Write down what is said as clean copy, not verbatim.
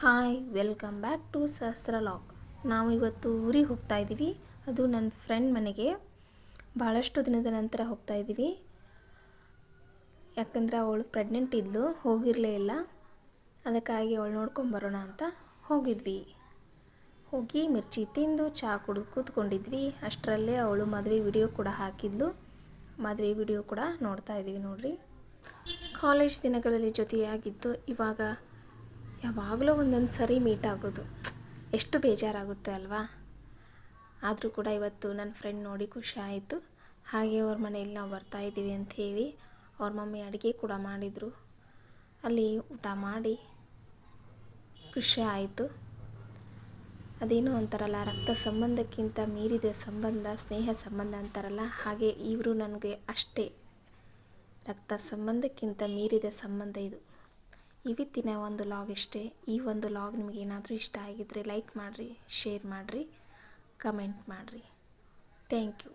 Hi welcome back to ಸಹಸ್ರ log. ನಾವು ಇವತ್ತು ಊರಿಗೆ ಹೋಗ್ತಾ ಇದ್ದೀವಿ. ಅದು ನನ್ನ ಫ್ರೆಂಡ್ ಮನೆಗೆ ಭಾಳಷ್ಟು ದಿನದ ನಂತರ ಹೋಗ್ತಾ ಇದ್ದೀವಿ. ಯಾಕಂದರೆ ಅವಳು ಪ್ರೆಗ್ನೆಂಟ್ ಇದ್ಲು, ಹೋಗಿರಲೇ ಇಲ್ಲ. ಅದಕ್ಕಾಗಿ ಅವಳು ನೋಡ್ಕೊಂಬರೋಣ ಅಂತ ಹೋಗಿದ್ವಿ. ಹೋಗಿ ಮಿರ್ಚಿ ತಿಂದು ಚಹಾ ಕುಡಿದು ಕೂತ್ಕೊಂಡಿದ್ವಿ. ಅಷ್ಟರಲ್ಲೇ ಅವಳು ಮದುವೆ ವಿಡಿಯೋ ಕೂಡ ಹಾಕಿದ್ಲು. ಮದುವೆ ವಿಡಿಯೋ ಕೂಡ ನೋಡ್ತಾ ಇದ್ದೀವಿ ನೋಡ್ರಿ. ಕಾಲೇಜ್ ದಿನಗಳಲ್ಲಿ ಜೊತೆಯಾಗಿದ್ದು ಇವಾಗ ಯಾವಾಗಲೂ ಒಂದೊಂದು ಸರಿ ಮೀಟ್ ಆಗೋದು ಎಷ್ಟು ಬೇಜಾರಾಗುತ್ತೆ ಅಲ್ವಾ. ಆದರೂ ಕೂಡ ಇವತ್ತು ನನ್ನ ಫ್ರೆಂಡ್ ನೋಡಿ ಖುಷಿ ಆಯಿತು. ಹಾಗೆ ಅವ್ರ ಮನೆಯಲ್ಲಿ ನಾವು ಬರ್ತಾಯಿದ್ದೀವಿ ಅಂಥೇಳಿ ಅವ್ರ ಮಮ್ಮಿ ಅಡುಗೆ ಕೂಡ ಮಾಡಿದರು. ಅಲ್ಲಿ ಊಟ ಮಾಡಿ ಖುಷಿ ಆಯಿತು. ಅದೇನೋ ಅಂತಾರಲ್ಲ, ರಕ್ತ ಸಂಬಂಧಕ್ಕಿಂತ ಮೀರಿದ ಸಂಬಂಧ ಸ್ನೇಹ ಸಂಬಂಧ ಅಂತಾರಲ್ಲ, ಹಾಗೆ ಇವರು ನನಗೆ ಅಷ್ಟೇ ರಕ್ತ ಸಂಬಂಧಕ್ಕಿಂತ ಮೀರಿದ ಸಂಬಂಧ ಇದು. ಇವತ್ತಿನ ಒಂದು ಲಾಗ್ ಇಷ್ಟೇ. ಈ ಒಂದು ಲಾಗ್ ನಿಮಗೇನಾದರೂ ಇಷ್ಟ ಆಗಿದ್ದರೆ ಲೈಕ್ ಮಾಡಿರಿ, ಶೇರ್ ಮಾಡಿರಿ, ಕಮೆಂಟ್ ಮಾಡಿರಿ. Thank you.